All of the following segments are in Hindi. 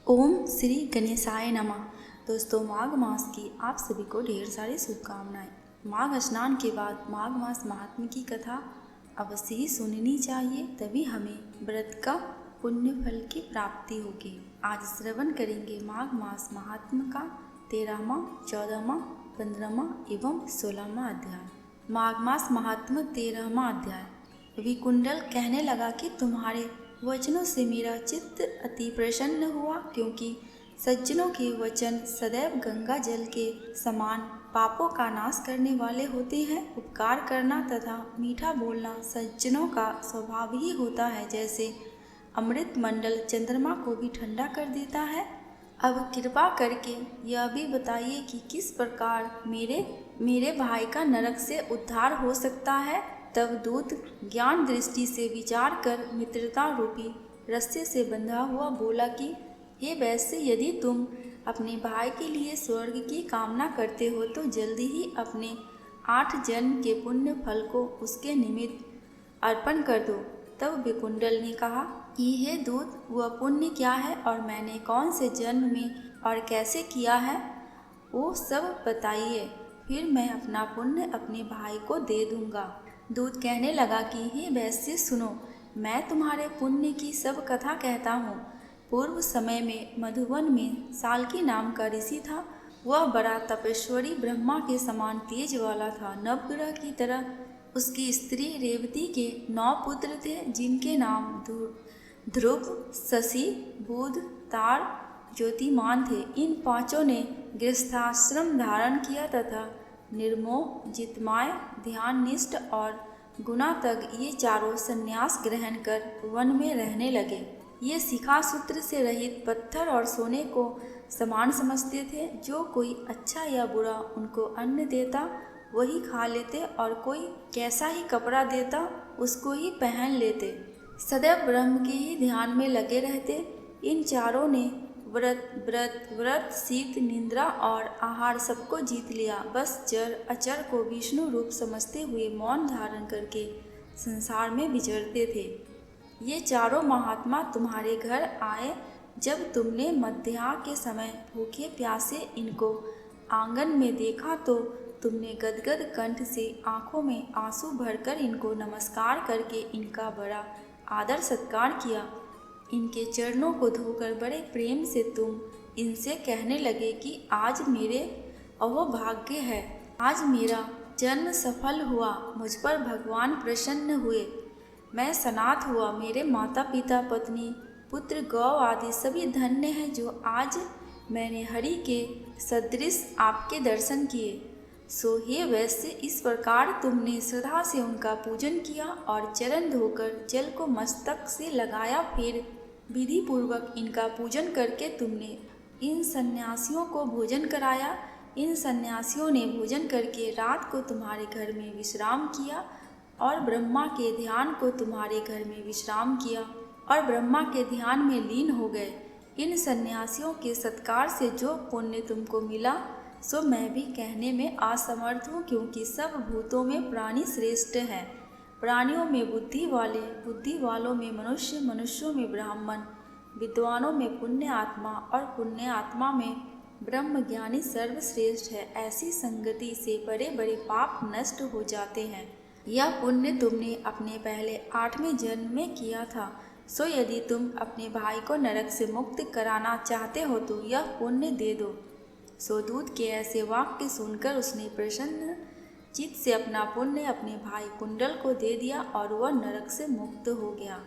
ओम श्री गणेशाय नमः। दोस्तों, माघ मास की आप सभी को ढेर सारी शुभकामनाएं। माघ स्नान के बाद माघ मास महात्म्य की कथा अवश्य ही सुननी चाहिए, तभी हमें व्रत का पुण्य फल की प्राप्ति होगी। आज श्रवण करेंगे माघ मास महात्म्य का 13वां, 14वां, 15वां एवं 16वां अध्याय। माघ मास महात्म्य 13वां अध्याय। विकुंडल कहने लगा कि तुम्हारे वचनों से मेरा चित्त अति प्रसन्न हुआ, क्योंकि सज्जनों के वचन सदैव गंगा जल के समान पापों का नाश करने वाले होते हैं। उपकार करना तथा मीठा बोलना सज्जनों का स्वभाव ही होता है, जैसे अमृत मंडल चंद्रमा को भी ठंडा कर देता है। अब कृपा करके यह भी बताइए कि किस प्रकार मेरे भाई का नरक से उद्धार हो सकता है। तब दूत ज्ञान दृष्टि से विचार कर मित्रता रूपी रस्से से बंधा हुआ बोला कि हे वैश्य, यदि तुम अपने भाई के लिए स्वर्ग की कामना करते हो तो जल्दी ही अपने 8 जन्म के पुण्य फल को उसके निमित्त अर्पण कर दो। तब विकुंडल ने कहा कि हे दूत, वह पुण्य क्या है और मैंने कौन से जन्म में और कैसे किया है, वो सब बताइए, फिर मैं अपना पुण्य अपने भाई को दे दूंगा। दूत कहने लगा कि हे वैश्य सुनो, मैं तुम्हारे पुण्य की सब कथा कहता हूँ। पूर्व समय में मधुवन में साल्की नाम का ऋषि था। वह बड़ा तपस्वी ब्रह्मा के समान तेज वाला था। नवग्रह की तरह उसकी स्त्री रेवती के 9 पुत्र थे, जिनके नाम ध्रुव, शशि, बुध, तार, ज्योतिमान थे। इन 5 ने गृहस्थाश्रम धारण किया तथा निर्मोह, जितमाय, ध्याननिष्ठ और गुणातग ये चारों संन्यास ग्रहण कर वन में रहने लगे। ये शिखा सूत्र से रहित पत्थर और सोने को समान समझते थे। जो कोई अच्छा या बुरा उनको अन्न देता वही खा लेते, और कोई कैसा ही कपड़ा देता उसको ही पहन लेते। सदैव ब्रह्म के ही ध्यान में लगे रहते। इन चारों ने व्रत, शीत, निद्रा और आहार सबको जीत लिया। बस चर अचर को विष्णु रूप समझते हुए मौन धारण करके संसार में विचरते थे। ये चारों महात्मा तुम्हारे घर आए जब तुमने मध्याह्न के समय भूखे प्यासे इनको आंगन में देखा, तो तुमने गदगद कंठ से आंखों में आंसू भरकर इनको नमस्कार करके इनका बड़ा आदर सत्कार किया। इनके चरणों को धोकर बड़े प्रेम से तुम इनसे कहने लगे कि आज मेरे अहोभाग्य है, आज मेरा जन्म सफल हुआ, मुझ पर भगवान प्रसन्न हुए, मैं सनाथ हुआ, मेरे माता पिता, पत्नी, पुत्र, गौ आदि सभी धन्य हैं जो आज मैंने हरि के सदृश आपके दर्शन किए। सो हे वैश्य, इस प्रकार तुमने श्रद्धा से उनका पूजन किया और चरण धोकर जल को मस्तक से लगाया। फिर विधि पूर्वक इनका पूजन करके तुमने इन सन्यासियों को भोजन कराया। इन सन्यासियों ने भोजन करके रात को तुम्हारे घर में विश्राम किया और ब्रह्मा के ध्यान को तुम्हारे घर में विश्राम किया और ब्रह्मा के ध्यान में लीन हो गए। इन सन्यासियों के सत्कार से जो पुण्य तुमको मिला सो मैं भी कहने में असमर्थ हूँ, क्योंकि सब भूतों में प्राणी श्रेष्ठ हैं। प्राणियों में बुद्धि वाले, बुद्धि वालों में मनुष्य, मनुष्यों में ब्राह्मण, विद्वानों में पुण्य आत्मा और पुण्य आत्मा में ब्रह्म ज्ञानी सर्वश्रेष्ठ है। ऐसी संगति से बड़े बड़े पाप नष्ट हो जाते हैं। यह पुण्य तुमने अपने पहले 8वें जन्म में किया था। सो यदि तुम अपने भाई को नरक से मुक्त कराना चाहते हो तो यह पुण्य दे दो। सो दूत के ऐसे वाक्य सुनकर उसने प्रसन्न चित्त से अपना पुण्य अपने भाई कुंडल को दे दिया और वह नरक से मुक्त हो गया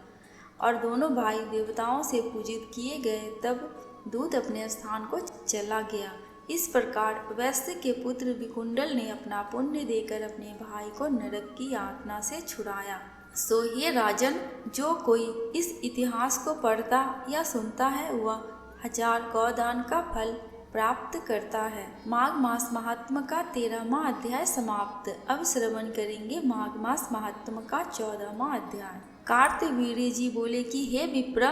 और दोनों भाई देवताओं से पूजित किए गए। तब दूत अपने स्थान को चला गया। इस प्रकार वैश्य के पुत्र विकुंडल ने अपना पुण्य देकर अपने भाई को नरक की यातना से छुड़ाया। सो हे राजन, जो कोई इस इतिहास को पढ़ता या सुनता है वह 1000 गौदान का फल प्राप्त करता है। माघ मास महात्म्य का 13वां अध्याय समाप्त। अब श्रवण करेंगे माघ मास महात्म्य का 14वां अध्याय। कार्तवीर्य जी बोले कि हे विप्र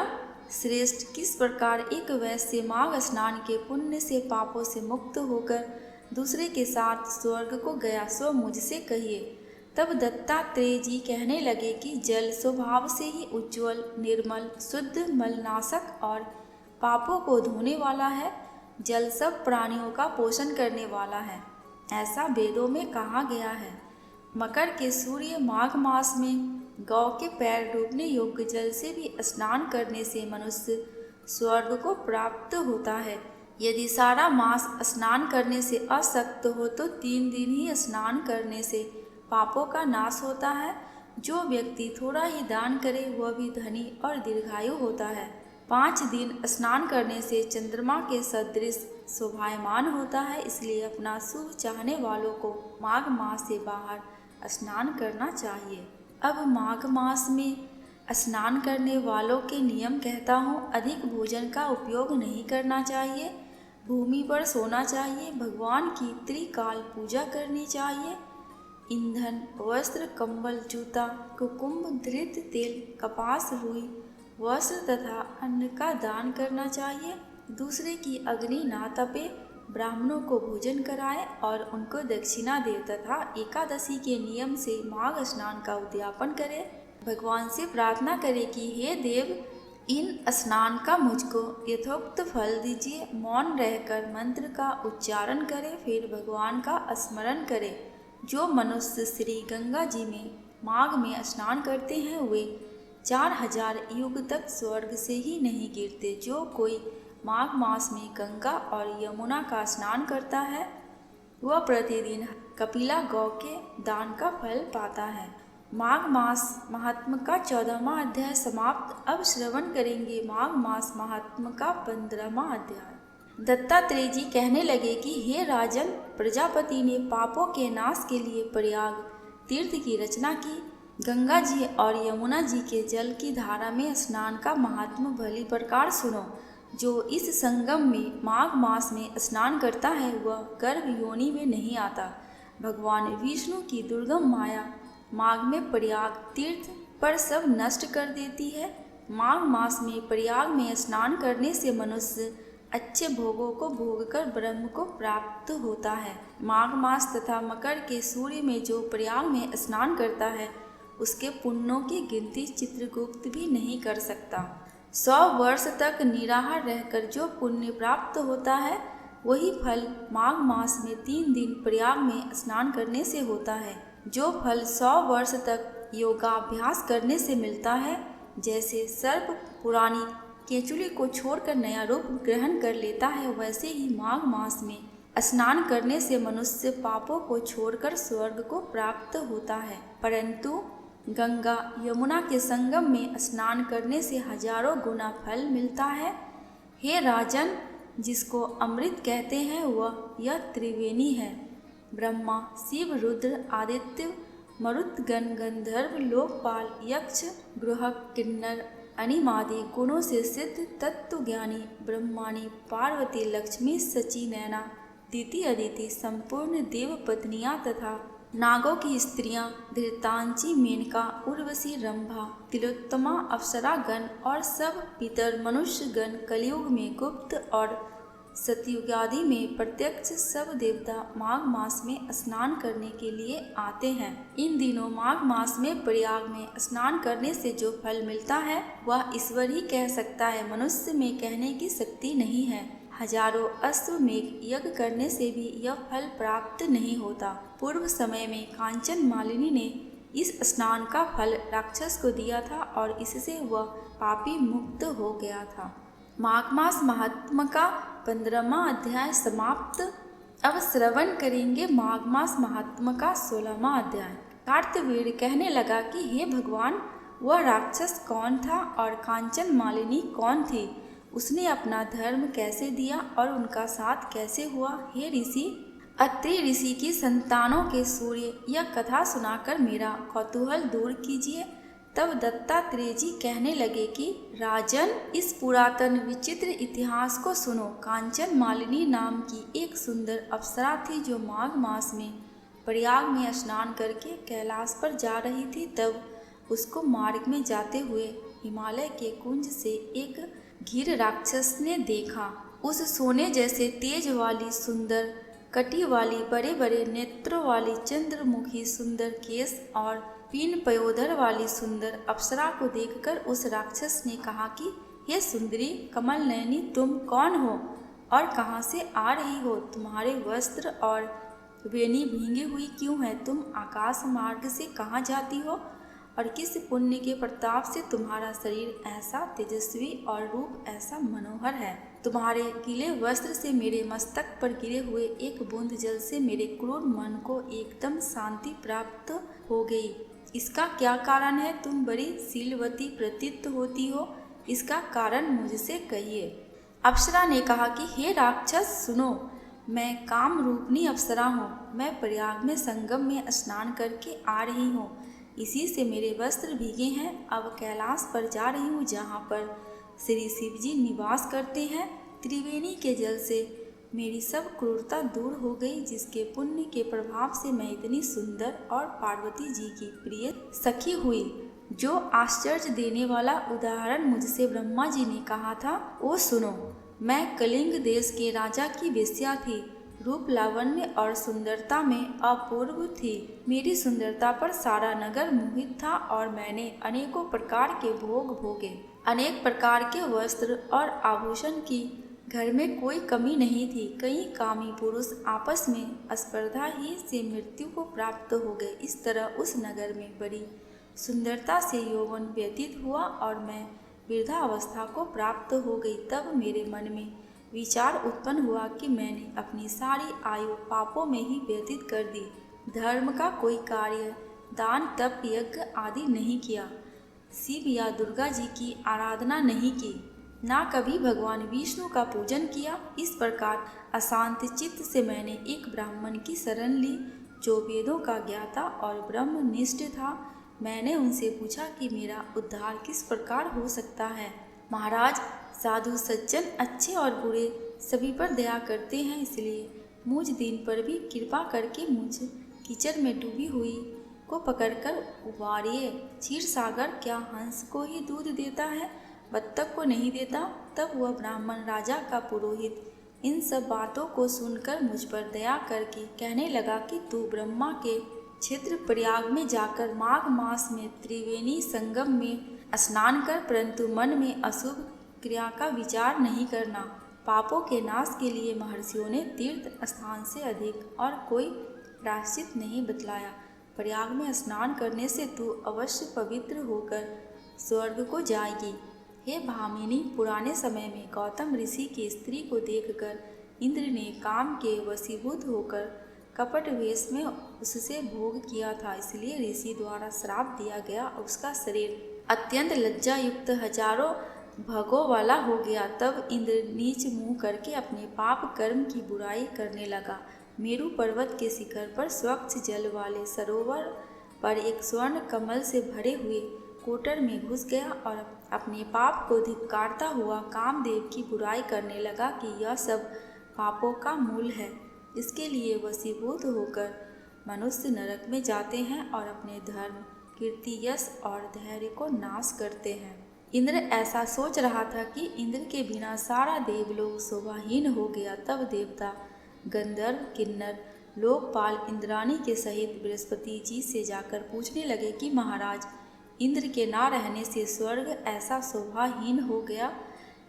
श्रेष्ठ, किस प्रकार एक वैश्य माघ स्नान के पुण्य से पापों से मुक्त होकर दूसरे के साथ स्वर्ग को गया, सो मुझसे कहिए। तब दत्तात्रेय जी कहने लगे कि जल स्वभाव से ही उज्ज्वल, निर्मल, शुद्ध, मलनाशक और पापों को धोने वाला है। जल सब प्राणियों का पोषण करने वाला है, ऐसा वेदों में कहा गया है। मकर के सूर्य माघ मास में गौ के पैर डूबने योग्य जल से भी स्नान करने से मनुष्य स्वर्ग को प्राप्त होता है। यदि सारा मास स्नान करने से अशक्त हो तो 3 दिन ही स्नान करने से पापों का नाश होता है। जो व्यक्ति थोड़ा ही दान करे वह भी धनी और दीर्घायु होता है। 5 दिन स्नान करने से चंद्रमा के सदृश शोभायमान होता है, इसलिए अपना शुभ चाहने वालों को माघ मास से बाहर स्नान करना चाहिए। अब माघ मास में स्नान करने वालों के नियम कहता हूँ। अधिक भोजन का उपयोग नहीं करना चाहिए, भूमि पर सोना चाहिए, भगवान की त्रिकाल पूजा करनी चाहिए, ईंधन, वस्त्र, कंबल, जूता, कुकुम्भ, धृत तेल, कपास, रुई, वस्त्र तथा अन्न का दान करना चाहिए। दूसरे की अग्नि ना तपे, ब्राह्मणों को भोजन कराए और उनको दक्षिणा दे तथा एकादशी के नियम से माघ स्नान का उद्यापन करे। भगवान से प्रार्थना करे कि हे देव, इन स्नान का मुझको यथोक्त फल दीजिए। मौन रहकर मंत्र का उच्चारण करे, फिर भगवान का स्मरण करे। जो मनुष्य श्री गंगा जी में माघ में स्नान करते हैं वे 4000 युग तक स्वर्ग से ही नहीं गिरते। जो कोई माघ मास में गंगा और यमुना का स्नान करता है वह प्रतिदिन कपिला गौ के दान का फल पाता है। माघ मास महात्म का 14वां अध्याय समाप्त। अब श्रवण करेंगे माघ मास महात्म का 15वां अध्याय। दत्तात्रेय जी कहने लगे कि हे राजन, प्रजापति ने पापों के नाश के लिए प्रयाग तीर्थ की रचना की। गंगा जी और यमुना जी के जल की धारा में स्नान का महात्म भली प्रकार सुनो। जो इस संगम में माघ मास में स्नान करता है वह गर्भ योनि में नहीं आता। भगवान विष्णु की दुर्गम माया माघ में प्रयाग तीर्थ पर सब नष्ट कर देती है। माघ मास में प्रयाग में स्नान करने से मनुष्य अच्छे भोगों को भोगकर ब्रह्म को प्राप्त होता है। माघ मास तथा मकर के सूर्य में जो प्रयाग में स्नान करता है उसके पुण्यों की गिनती चित्रगुप्त भी नहीं कर सकता। 100 वर्ष तक निराहार रहकर जो पुण्य प्राप्त होता है वही फल माघ मास में 3 दिन प्रयाग में स्नान करने से होता है। जो फल 100 वर्ष तक योगाभ्यास करने से मिलता है, जैसे सर्प पुरानी केचुली को छोड़कर नया रूप ग्रहण कर लेता है, वैसे ही माघ मास में स्नान करने से मनुष्य पापों को छोड़कर स्वर्ग को प्राप्त होता है। परंतु गंगा यमुना के संगम में स्नान करने से हजारों गुना फल मिलता है। हे राजन, जिसको अमृत कहते हैं वह यह त्रिवेणी है। ब्रह्मा, शिव, रुद्र, आदित्य, मरुतगण, गंधर्व, लोकपाल, यक्ष, गृहक, किन्नर, अनिमादि गुणों से सिद्ध तत्वज्ञानी ब्रह्माणी, पार्वती, लक्ष्मी, सची, नैना, दिति, अदिति, संपूर्ण देव पत्नियां तथा नागों की स्त्रियां, धृतांची, मेनका, उर्वशी, रंभा, तिलोत्तमा, अप्सरागण और सब पितर मनुष्य गण कलयुग में गुप्त और सतयुग आदि में प्रत्यक्ष सब देवता माघ मास में स्नान करने के लिए आते हैं। इन दिनों माघ मास में प्रयाग में स्नान करने से जो फल मिलता है वह ईश्वर ही कह सकता है, मनुष्य में कहने की शक्ति नहीं है। हजारों अश्वमेध यज्ञ करने से भी यह फल प्राप्त नहीं होता। पूर्व समय में कांचन मालिनी ने इस स्नान का फल राक्षस को दिया था और इससे वह पापी मुक्त हो गया था। माघ मास महात्म का 15वां अध्याय समाप्त। अब श्रवण करेंगे माघ मास महात्म का 16वां अध्याय। कार्तवीर्य कहने लगा कि हे भगवान, वह राक्षस कौन था और कांचन मालिनी कौन थी? उसने अपना धर्म कैसे दिया और उनका साथ कैसे हुआ? हे ऋषि, अत्रि ऋषि की संतानों के सूर्य, यह कथा सुनाकर मेरा कौतूहल दूर कीजिए। तब दत्तात्रेय जी कहने लगे कि राजन, इस पुरातन विचित्र इतिहास को सुनो। कांचन मालिनी नाम की एक सुंदर अप्सरा थी जो माघ मास में प्रयाग में स्नान करके कैलाश पर जा रही थी। तब उसको मार्ग में जाते हुए हिमालय के कुंज से एक घिर राक्षस ने देखा। उस सोने जैसे तेज वाली, सुंदर कटी वाली, बड़े बड़े नेत्रों वाली, चंद्रमुखी, सुंदर केश और 3 पयोधर वाली सुंदर अप्सरा को देखकर उस राक्षस ने कहा कि हे सुंदरी कमल नयनी, तुम कौन हो और कहाँ से आ रही हो? तुम्हारे वस्त्र और वेणी भींगी हुई क्यों है? तुम आकाश मार्ग से कहाँ जाती हो और किस पुण्य के प्रताप से तुम्हारा शरीर ऐसा तेजस्वी और रूप ऐसा मनोहर है? तुम्हारे गीले वस्त्र से मेरे मस्तक पर गिरे हुए एक बूंद जल से मेरे क्रूर मन को एकदम शांति प्राप्त हो गई। इसका क्या कारण है? तुम बड़ी शीलवती प्रतीत होती हो, इसका कारण मुझसे कहिए। अप्सरा ने कहा कि हे राक्षस सुनो, मैं काम रूपनी अप्सरा हूँ। मैं प्रयाग में संगम में स्नान करके आ रही हूँ, इसी से मेरे वस्त्र भीगे हैं। अब कैलाश पर जा रही हूँ, जहाँ पर श्री शिव जी निवास करते हैं। त्रिवेणी के जल से मेरी सब क्रूरता दूर हो गई, जिसके पुण्य के प्रभाव से मैं इतनी सुंदर और पार्वती जी की प्रिय सखी हुई। जो आश्चर्य देने वाला उदाहरण मुझसे ब्रह्मा जी ने कहा था, वो सुनो। मैं कलिंग देश के राजा की वेश्या थी, रूप लावण्य और सुंदरता में अपूर्व थी। मेरी सुंदरता पर सारा नगर मोहित था और मैंने अनेकों प्रकार के भोग भोगे। अनेक प्रकार के वस्त्र और आभूषण की घर में कोई कमी नहीं थी। कई कामी पुरुष आपस में स्पर्धा ही से मृत्यु को प्राप्त हो गए। इस तरह उस नगर में बड़ी सुंदरता से यौवन व्यतीत हुआ और मैं वृद्धावस्था को प्राप्त हो गई। तब मेरे मन में विचार उत्पन्न हुआ कि मैंने अपनी सारी आयु पापों में ही व्यतीत कर दी। धर्म का कोई कार्य, दान, तप, यज्ञ आदि नहीं किया, शिव या दुर्गा जी की आराधना नहीं की, ना कभी भगवान विष्णु का पूजन किया। इस प्रकार अशांत चित्त से मैंने एक ब्राह्मण की शरण ली, जो वेदों का ज्ञाता और ब्रह्मनिष्ठ था। मैंने उनसे पूछा कि मेरा उद्धार किस प्रकार हो सकता है। महाराज, साधु सज्जन अच्छे और बुरे सभी पर दया करते हैं, इसलिए मुझ दिन पर भी कृपा करके मुझ कीचड़ में डूबी हुई को पकड़कर उबारिए। क्षीर सागर क्या हंस को ही दूध देता है, बत्तख को नहीं देता? तब वह ब्राह्मण राजा का पुरोहित इन सब बातों को सुनकर मुझ पर दया करके कहने लगा कि तू ब्रह्मा के क्षेत्र प्रयाग में जाकर माघ मास में त्रिवेणी संगम में स्नान कर, परंतु मन में अशुभ क्रिया का विचार नहीं करना। पापों के नाश के लिए महर्षियों ने तीर्थ स्थान से अधिक और कोई प्रायश्चित नहीं बतलाया। प्रयाग में स्नान करने से तू अवश्य पवित्र होकर स्वर्ग को जाएगी। हे भामिनी, पुराने समय में गौतम ऋषि की स्त्री को देखकर इंद्र ने काम के वशीभूत होकर कपट वेश में उससे भोग किया था, इसलिए ऋषि द्वारा श्राप दिया गया। उसका शरीर अत्यंत लज्जा युक्त हजारों भगों वाला हो गया। तब इंद्र नीच मुंह करके अपने पाप कर्म की बुराई करने लगा। मेरु पर्वत के शिखर पर स्वच्छ जल वाले सरोवर पर एक स्वर्ण कमल से भरे हुए कोटर में घुस गया और अपने पाप को धिक्कारता हुआ कामदेव की बुराई करने लगा कि यह सब पापों का मूल है। इसके लिए वशीभूत होकर मनुष्य नरक में जाते हैं और अपने धर्म, कीर्ति, यश और धैर्य को नाश करते हैं। इंद्र ऐसा सोच रहा था कि इंद्र के बिना सारा देवलोक शोभाहीन हो गया। तब देवता, गंधर्व, किन्नर, लोकपाल इंद्राणी के सहित बृहस्पति जी से जाकर पूछने लगे कि महाराज, इंद्र के ना रहने से स्वर्ग ऐसा शोभाहीन हो गया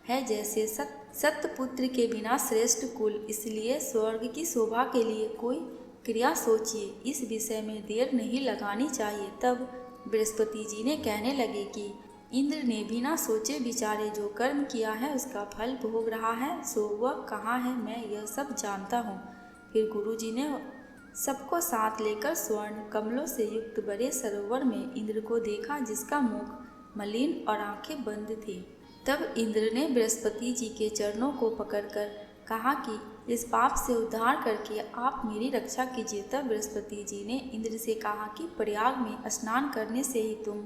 है जैसे सतपुत्र के बिना श्रेष्ठ कुल। इसलिए स्वर्ग की शोभा के लिए कोई क्रिया सोचिए, इस विषय में देर नहीं लगानी चाहिए। तब बृहस्पति जी ने कहने लगे कि इंद्र ने बिना सोचे विचारे जो कर्म किया है उसका फल भोग रहा है, सो वह कहाँ है, मैं यह सब जानता हूँ। फिर गुरु जी ने सबको साथ लेकर स्वर्ण कमलों से युक्त बड़े सरोवर में इंद्र को देखा, जिसका मुख मलिन और आंखें बंद थी। तब इंद्र ने बृहस्पति जी के चरणों को पकड़कर कहा कि इस पाप से उद्धार करके आप मेरी रक्षा कीजिए। तब बृहस्पति जी ने इंद्र से कहा कि प्रयाग में स्नान करने से ही तुम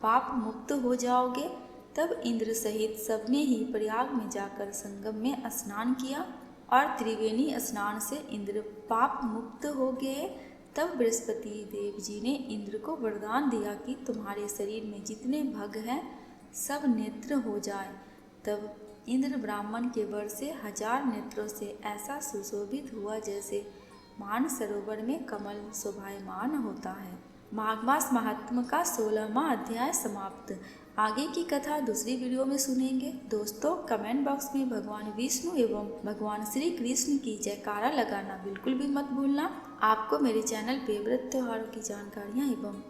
पाप मुक्त हो जाओगे। तब इंद्र सहित सबने ही प्रयाग में जाकर संगम में स्नान किया और त्रिवेणी स्नान से इंद्र पाप मुक्त हो गए। तब बृहस्पति देव जी ने इंद्र को वरदान दिया कि तुम्हारे शरीर में जितने भग हैं सब नेत्र हो जाए। तब इंद्र ब्राह्मण के वर से 1000 नेत्रों से ऐसा सुशोभित हुआ जैसे मान सरोवर में कमल शोभायमान होता है। माघ मास महात्म का 16वां अध्याय समाप्त। आगे की कथा दूसरी वीडियो में सुनेंगे। दोस्तों कमेंट बॉक्स में भगवान विष्णु एवं भगवान श्री कृष्ण की जयकारा लगाना बिल्कुल भी मत भूलना। आपको मेरे चैनल पे व्रत त्योहारों की जानकारियाँ एवं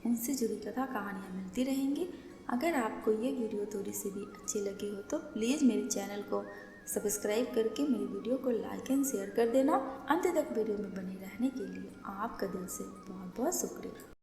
उनसे जुड़ी कथा कहानियाँ मिलती रहेंगी। अगर आपको ये वीडियो थोड़ी सी भी अच्छी लगी हो तो प्लीज़ मेरे चैनल को सब्सक्राइब करके मेरी वीडियो को लाइक एंड शेयर कर देना। अंत तक वीडियो में बने रहने के लिए आपका दिल से बहुत बहुत शुक्रिया।